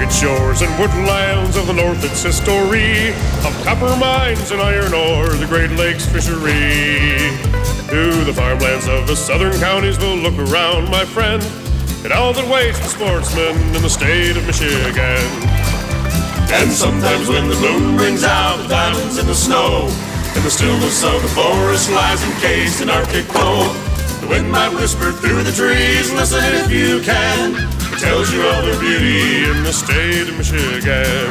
rugged shores and woodlands of the north, it's history of copper mines and iron ore, the Great Lakes fishery. To the farmlands of the southern counties we'll look around, my friend, at all that waits the sportsman in the state of Michigan. And sometimes when the moon brings out the diamonds in the snow, and the stillness of the forest lies encased in Arctic cold, the wind might whisper through the trees, listen if you can, it tells you all the beauty in the state of Michigan.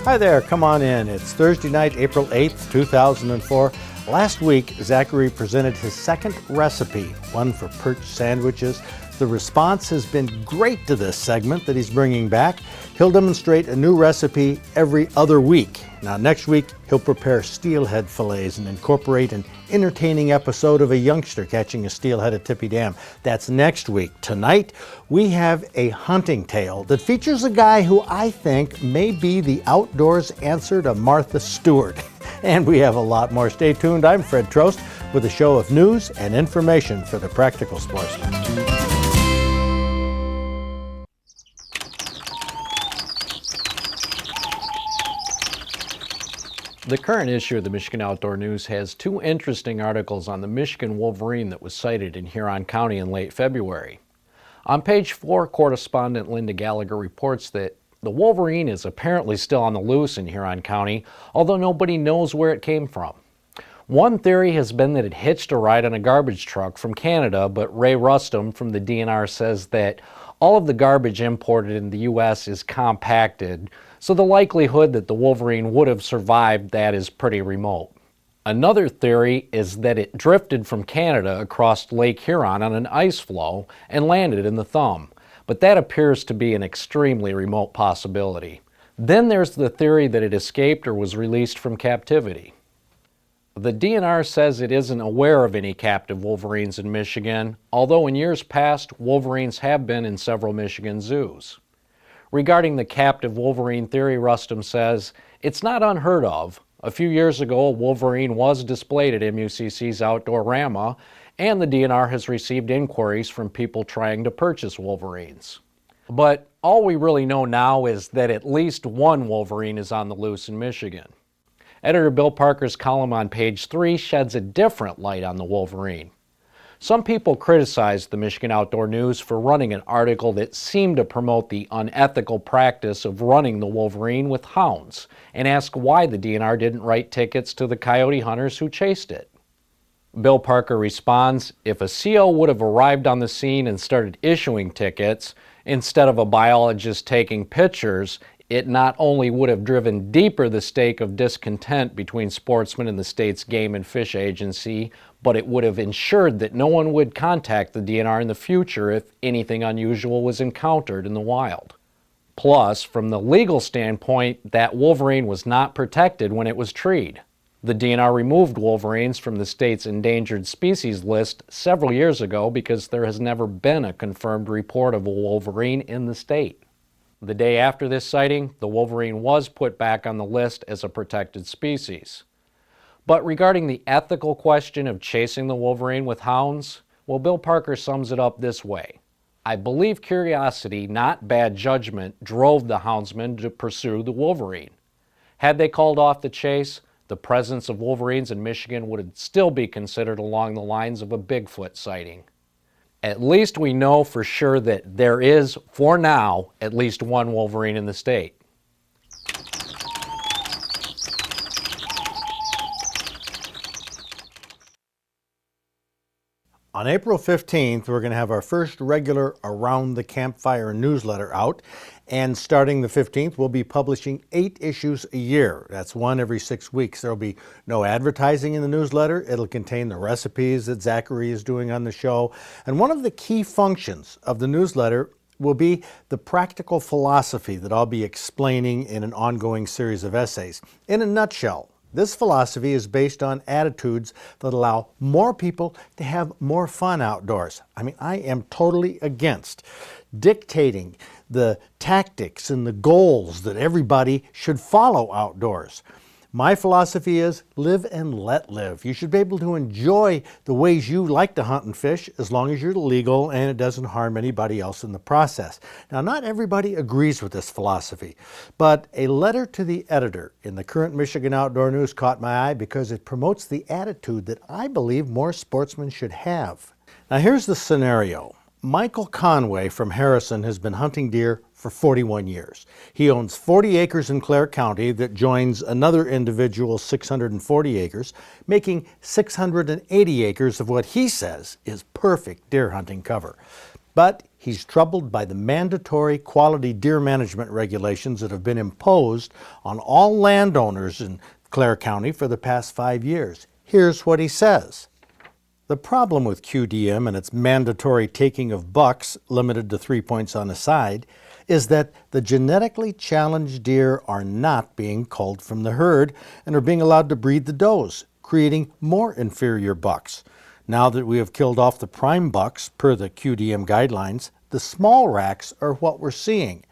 Hi there, come on in. It's Thursday night, April 8th, 2004. Last week, Zachary presented his second recipe, one for perch sandwiches. The response has been great to this segment that he's bringing back. He'll demonstrate a new recipe every other week. Now, next week, he'll prepare steelhead fillets and incorporate an entertaining episode of a youngster catching a steelhead at Tippy Dam. That's next week. Tonight, we have a hunting tale that features a guy who I think may be the outdoors answer to Martha Stewart. And we have a lot more. Stay tuned. I'm Fred Trost with a show of news and information for the practical sportsman. The current issue of the Michigan Outdoor News has two interesting articles on the Michigan Wolverine that was sighted in Huron County in late February. On page 4, correspondent Linda Gallagher reports that the Wolverine is apparently still on the loose in Huron County, although nobody knows where it came from. One theory has been that it hitched a ride on a garbage truck from Canada, but Ray Rustum from the DNR says that all of the garbage imported in the U.S. is compacted, so the likelihood that the Wolverine would have survived that is pretty remote. Another theory is that it drifted from Canada across Lake Huron on an ice floe and landed in the Thumb, but that appears to be an extremely remote possibility. Then there's the theory that it escaped or was released from captivity. The DNR says it isn't aware of any captive wolverines in Michigan, although in years past, wolverines have been in several Michigan zoos. Regarding the captive wolverine theory, Rustum says, it's not unheard of. A few years ago, a wolverine was displayed at MUCC's Outdoorama, and the DNR has received inquiries from people trying to purchase wolverines. But all we really know now is that at least one wolverine is on the loose in Michigan. Editor Bill Parker's column on page 3 sheds a different light on the wolverine. Some people criticized the Michigan Outdoor News for running an article that seemed to promote the unethical practice of running the wolverine with hounds, and ask why the DNR didn't write tickets to the coyote hunters who chased it. Bill Parker responds, if a CO would have arrived on the scene and started issuing tickets, instead of a biologist taking pictures, it not only would have driven deeper the stake of discontent between sportsmen and the state's Game and Fish Agency, but it would have ensured that no one would contact the DNR in the future if anything unusual was encountered in the wild. Plus, from the legal standpoint, that wolverine was not protected when it was treed. The DNR removed wolverines from the state's endangered species list several years ago because there has never been a confirmed report of a wolverine in the state. The day after this sighting, the wolverine was put back on the list as a protected species. But regarding the ethical question of chasing the wolverine with hounds, well, Bill Parker sums it up this way. I believe curiosity, not bad judgment, drove the houndsmen to pursue the wolverine. Had they called off the chase, the presence of wolverines in Michigan would still be considered along the lines of a Bigfoot sighting. At least we know for sure that there is, for now, at least one wolverine in the state. On April 15th, we're going to have our first regular Around the Campfire newsletter out. And starting the 15th, we'll be publishing 8 issues a year. That's one every 6 weeks. There'll be no advertising in the newsletter. It'll contain the recipes that Zachary is doing on the show. And one of the key functions of the newsletter will be the practical philosophy that I'll be explaining in an ongoing series of essays. In a nutshell, this philosophy is based on attitudes that allow more people to have more fun outdoors. I mean, I am totally against dictating the tactics and the goals that everybody should follow outdoors. My philosophy is live and let live. You should be able to enjoy the ways you like to hunt and fish as long as you're legal and it doesn't harm anybody else in the process. Now, not everybody agrees with this philosophy, but a letter to the editor in the current Michigan Outdoor News caught my eye because it promotes the attitude that I believe more sportsmen should have. Now, here's the scenario. Michael Conway from Harrison has been hunting deer for 41 years. He owns 40 acres in Clare County that joins another individual's 640 acres, making 680 acres of what he says is perfect deer hunting cover. But he's troubled by the mandatory quality deer management regulations that have been imposed on all landowners in Clare County for the past 5 years. Here's what he says. The problem with QDM and its mandatory taking of bucks, limited to 3 points on a side, is that the genetically challenged deer are not being culled from the herd and are being allowed to breed the does, creating more inferior bucks. Now that we have killed off the prime bucks, per the QDM guidelines, the small racks are what we're seeing.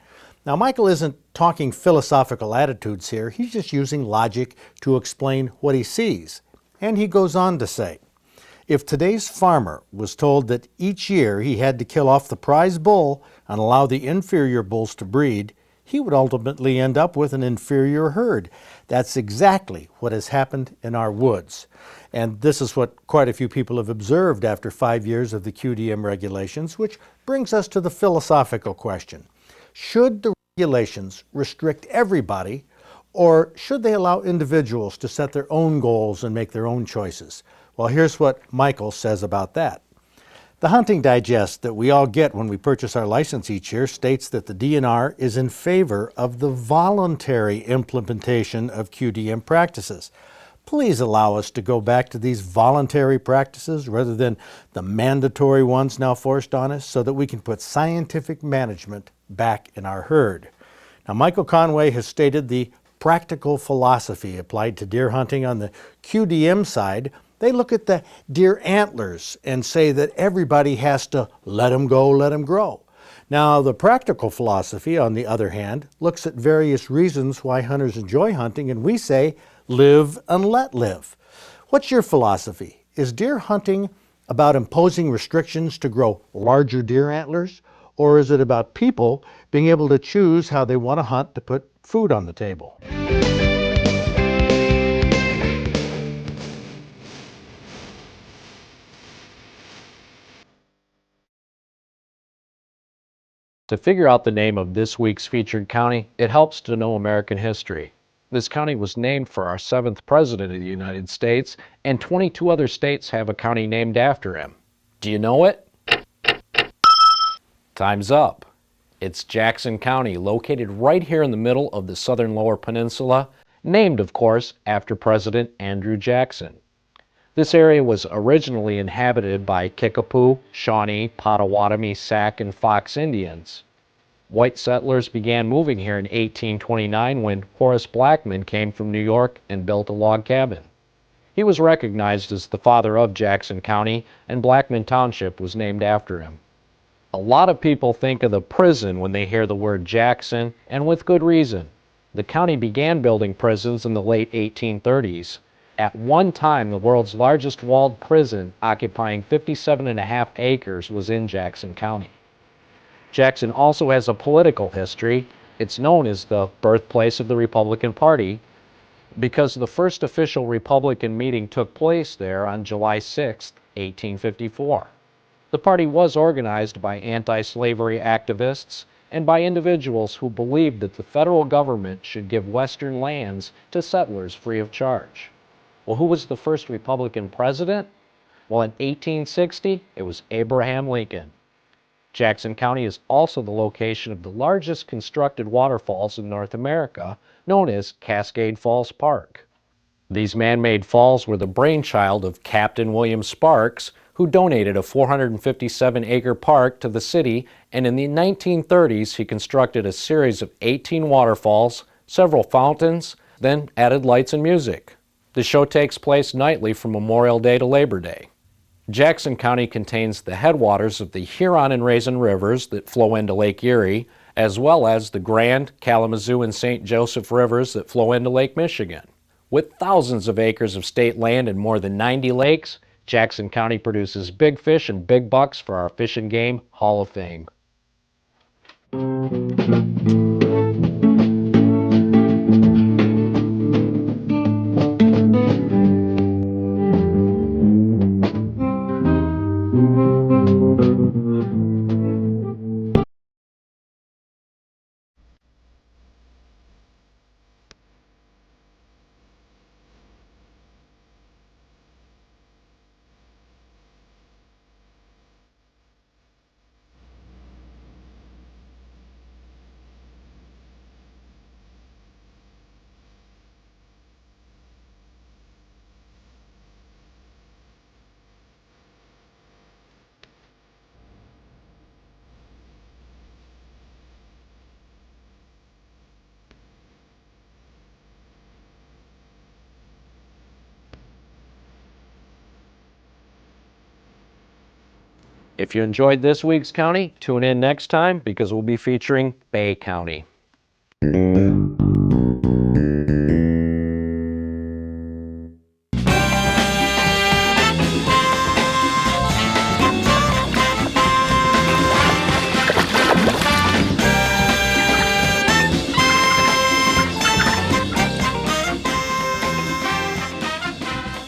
Now, Michael isn't talking philosophical attitudes here. He's just using logic to explain what he sees. And he goes on to say, if today's farmer was told that each year he had to kill off the prize bull and allow the inferior bulls to breed, he would ultimately end up with an inferior herd. That's exactly what has happened in our woods. And this is what quite a few people have observed after 5 years of the QDM regulations, which brings us to the philosophical question. Should the regulations restrict everybody, or should they allow individuals to set their own goals and make their own choices? Well, here's what Michael says about that. The Hunting Digest that we all get when we purchase our license each year states that the DNR is in favor of the voluntary implementation of QDM practices. Please allow us to go back to these voluntary practices rather than the mandatory ones now forced on us so that we can put scientific management back in our herd. Now, Michael Conway has stated the practical philosophy applied to deer hunting on the QDM side. They look at the deer antlers and say that everybody has to let them go, let them grow. Now, the practical philosophy, on the other hand, looks at various reasons why hunters enjoy hunting, and we say, live and let live. What's your philosophy? Is deer hunting about imposing restrictions to grow larger deer antlers, or is it about people being able to choose how they want to hunt to put food on the table? To figure out the name of this week's featured county, it helps to know American history. This county was named for our 7th President of the United States, and 22 other states have a county named after him. Do you know it? Time's up. It's Jackson County, located right here in the middle of the southern Lower Peninsula, named, of course, after President Andrew Jackson. This area was originally inhabited by Kickapoo, Shawnee, Potawatomi, Sac, and Fox Indians. White settlers began moving here in 1829 when Horace Blackman came from New York and built a log cabin. He was recognized as the father of Jackson County, and Blackman Township was named after him. A lot of people think of the prison when they hear the word Jackson, and with good reason. The county began building prisons in the late 1830s. At one time, the world's largest walled prison, occupying 57.5 acres, was in Jackson County. Jackson also has a political history. It's known as the birthplace of the Republican Party because the first official Republican meeting took place there on July 6, 1854. The party was organized by anti-slavery activists and by individuals who believed that the federal government should give Western lands to settlers free of charge. Well, who was the first Republican president? Well, in 1860, it was Abraham Lincoln. Jackson County is also the location of the largest constructed waterfalls in North America, known as Cascade Falls Park. These man-made falls were the brainchild of Captain William Sparks, who donated a 457-acre park to the city, and in the 1930s he constructed a series of 18 waterfalls, several fountains, then added lights and music. The show takes place nightly from Memorial Day to Labor Day. Jackson County contains the headwaters of the Huron and Raisin rivers that flow into Lake Erie, as well as the Grand, Kalamazoo, and St. Joseph rivers that flow into Lake Michigan. With thousands of acres of state land and more than 90 lakes, Jackson County produces big fish and big bucks for our Fish and Game Hall of Fame. If you enjoyed this week's county, tune in next time because we'll be featuring Bay County.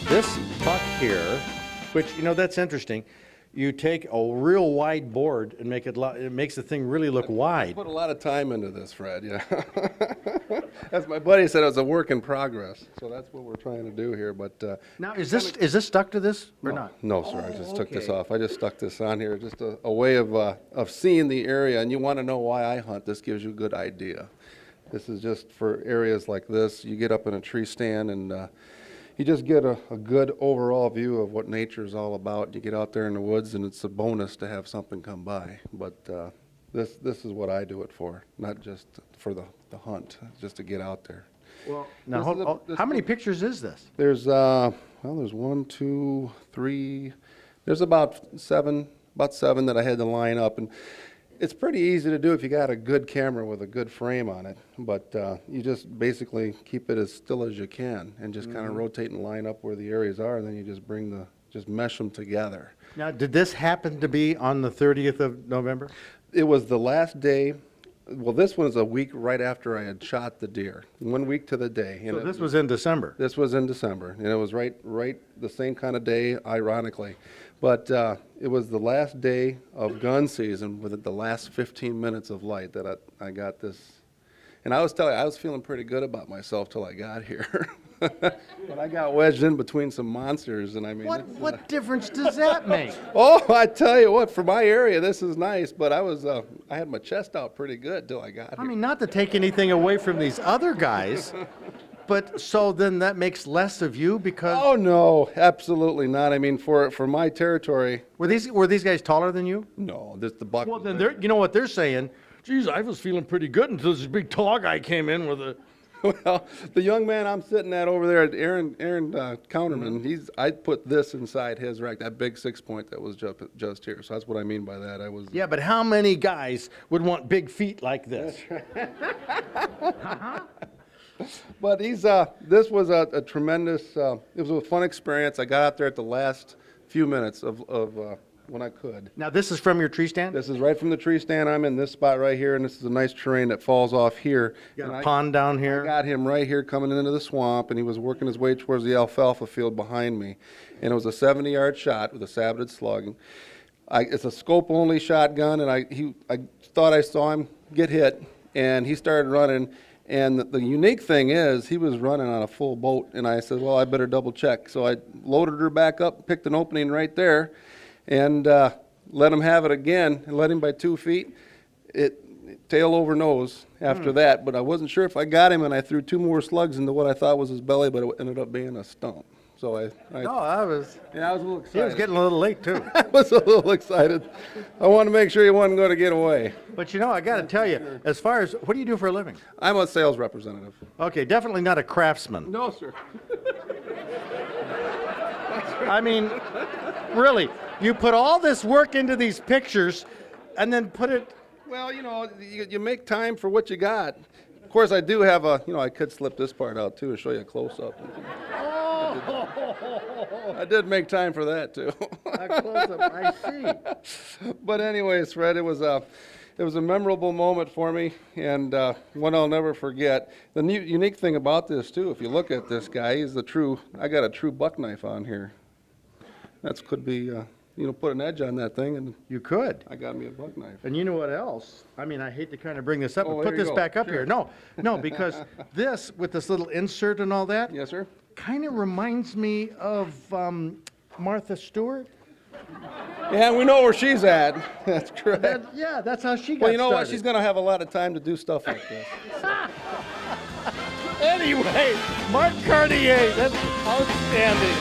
This buck here, which, you know, that's interesting. You take a real wide board and make it, it makes the thing really look wide. Put a lot of time into this, Fred, yeah. As my buddy said, it was a work in progress, so that's what we're trying to do here, but... Now, is this stuck to this or not? No, sir, I just took this okay. off. I just stuck this on here, just a way of seeing the area, and you want to know why I hunt, this gives you a good idea. This is just for areas like this. You get up in a tree stand and you just get a good overall view of what nature is all about. You get out there in the woods, and it's a bonus to have something come by. But this is what I do it for, not just for the hunt, just to get out there. Well, now, how many pictures is this? There's there's 1, 2, 3. There's about seven that I had to line up, and it's pretty easy to do if you got a good camera with a good frame on it, but you just basically keep it as still as you can and just kind of rotate and line up where the areas are, and then you just mesh them together. Now, did this happen to be on the 30th of November? It was the last day. Well, this one is a week right after I had shot the deer, 1 week to the day. So this was in December? This was in December, and it was right the same kind of day, ironically. But it was the last day of gun season with the last 15 minutes of light that I got this. And I was telling you, I was feeling pretty good about myself till I got here. But I got wedged in between some monsters, and I mean... What difference does that make? Oh, I tell you what, for my area, this is nice, but I had my chest out pretty good till I got here. I mean, not to take anything away from these other guys, but so then that makes less of you because... Oh, no, absolutely not. I mean, for my territory... Were these guys taller than you? No, the buck... Well, then you know what they're saying? Geez, I was feeling pretty good until this big tall guy came in with a... Well, the young man I'm sitting at over there, Aaron Counterman, I put this inside his rack, that big 6-point that was just here. So that's what I mean by that. Yeah, but how many guys would want big feet like this? But this was a tremendous, it was a fun experience. I got out there at the last few minutes of when I could. Now, this is from your tree stand? This is right from the tree stand. I'm in this spot right here, and this is a nice terrain that falls off here. You got a pond down here? I got him right here coming into the swamp, and he was working his way towards the alfalfa field behind me. And it was a 70-yard shot with a saboted slug. It's a scope-only shotgun, and I thought I saw him get hit, and he started running. And the unique thing is, he was running on a full boat, and I said, well, I better double check. So I loaded her back up, picked an opening right there, and let him have it again, and let him by 2 feet. It tail over nose after that, but I wasn't sure if I got him, and I threw 2 more slugs into what I thought was his belly, but it ended up being a stump. So I was a little excited. He was getting a little late, too. I was a little excited. I wanted to make sure he wasn't going to get away. But, you know, I got to tell you, as far as, what do you do for a living? I'm a sales representative. Okay, definitely not a craftsman. No, sir. I mean, really, you put all this work into these pictures and then put it... Well, you know, you make time for what you got. Of course, I do have a, I could slip this part out too to show you a close-up. I did make time for that too. A close-up, I see. But anyways, Fred, it was a memorable moment for me, and one I'll never forget. The unique thing about this too, if you look at this guy, I got a true buck knife on here. That could be, put an edge on that thing, and You could. I got me a buck knife. And you know what else? I mean, I hate to kind of bring this up, Oh, but there put you this go. back up Sure. here. No, because this, with this little insert and all that, Yes, sir? kind of reminds me of Martha Stewart. Yeah, we know where she's at. That's correct. Yeah, that's how she got Well, you know what? started. She's going to have a lot of time to do stuff like this. Anyway, Mark Cartier, that's outstanding.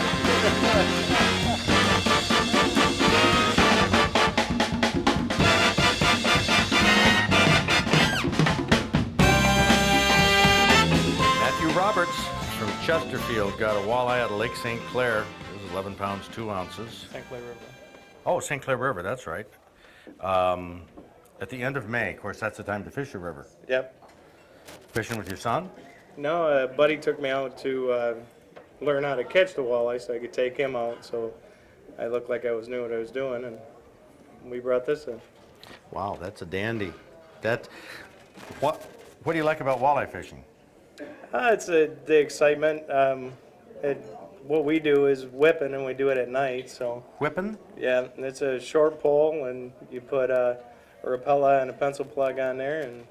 Matthew Roberts from Chesterfield got a walleye out of Lake St. Clair. It was 11 pounds, 2 ounces. St. Clair River. Oh, St. Clair River, that's right. At the end of May, of course, that's the time to fish the river. Yep. Fishing with your son? No, a buddy took me out to learn how to catch the walleye so I could take him out. So I looked like I knew what I was doing, and we brought this in. Wow, that's a dandy. What do you like about walleye fishing? It's the excitement. What we do is whipping, and we do it at night. So Whipping? yeah, and it's a short pole, and you put a Rapella and a pencil plug on there. And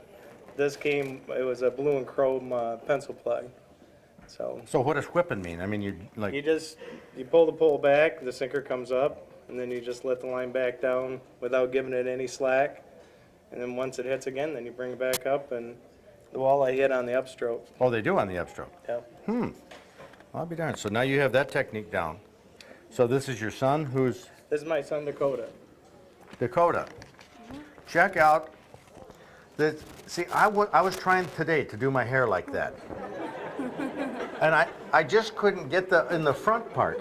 this it was a blue and chrome pencil plug. So So what does whipping mean? I mean, you pull the pole back, the sinker comes up, and then you just let the line back down without giving it any slack. And then once it hits again, then you bring it back up, and the walleye hit on the upstroke. Oh, they do on the upstroke. Yeah. I'll be darned. So now you have that technique down. So this is your son, who's This is my son Dakota. Dakota. Check out the. See, I was trying today to do my hair like that, and I just couldn't get in the front part.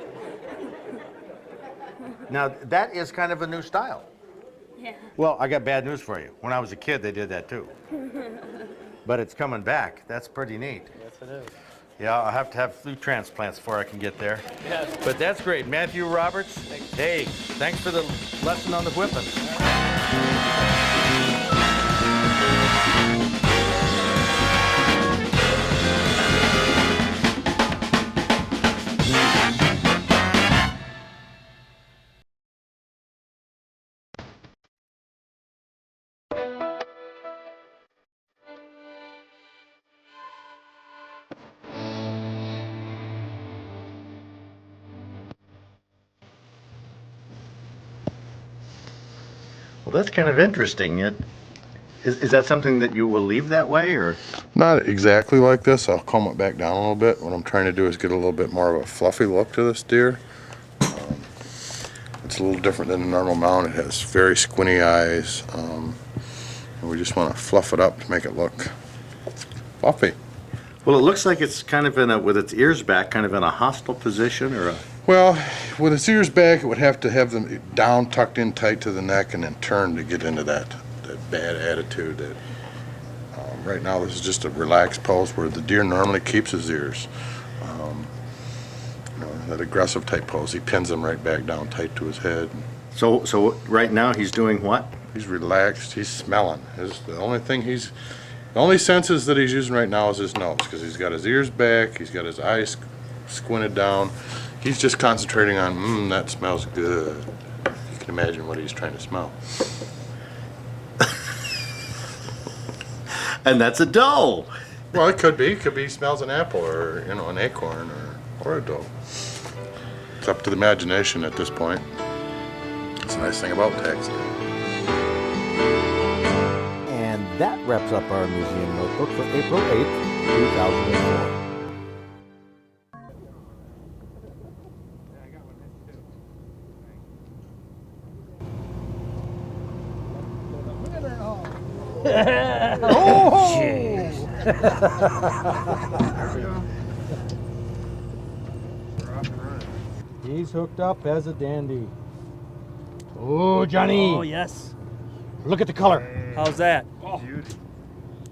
Now that is kind of a new style. Yeah. Well, I got bad news for you. When I was a kid, they did that too. But it's coming back. That's pretty neat. Yes, it is. Yeah, I'll have to have 2 transplants before I can get there. But that's great. Matthew Roberts, hey, thanks for the lesson on the whipping. Well, that's kind of interesting. Is that something that you will leave that way, or? Not exactly like this. I'll comb it back down a little bit. What I'm trying to do is get a little bit more of a fluffy look to this deer. It's a little different than a normal mount. It has very squinty eyes, and we just want to fluff it up to make it look fluffy. Well, it looks like it's kind of with its ears back, kind of in a hostile position, or a... Well, with its ears back, it would have to have them down, tucked in tight to the neck, and then turn to get into that bad attitude. That right now, this is just a relaxed pose where the deer normally keeps his ears. That aggressive type pose, he pins them right back down tight to his head. So right now he's doing what? He's relaxed. He's smelling. The only senses that he's using right now is his nose, because he's got his ears back. He's got his eyes squinted down. He's just concentrating on, that smells good. You can imagine what he's trying to smell. And that's a doe. Well, it could be. It could be he smells an apple or, an acorn or a doe. It's up to the imagination at this point. It's a nice thing about taxidermy. And that wraps up our museum notebook for April 8th, 2004. He's hooked up as a dandy. Oh, Johnny. Oh, yes. Look at the color. How's that?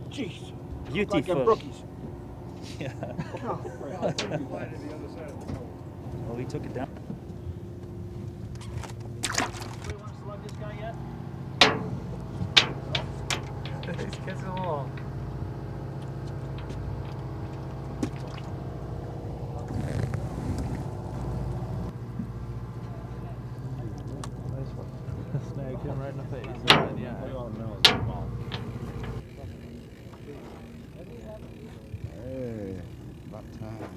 Jeez. Beauty like them fish. brookies. Yeah. Oh, he took it down. He's kissing along. Nice one. Snagged him right in the face. Yeah. Hey, about time.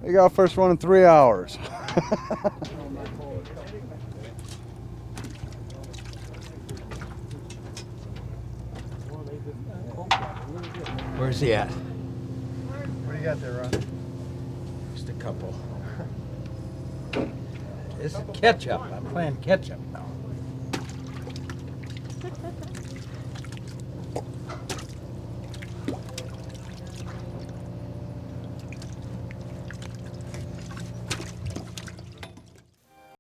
You got first one in 3 hours. Where's he at? What do you got there, Ron? Just a couple. This is ketchup. I'm playing ketchup now.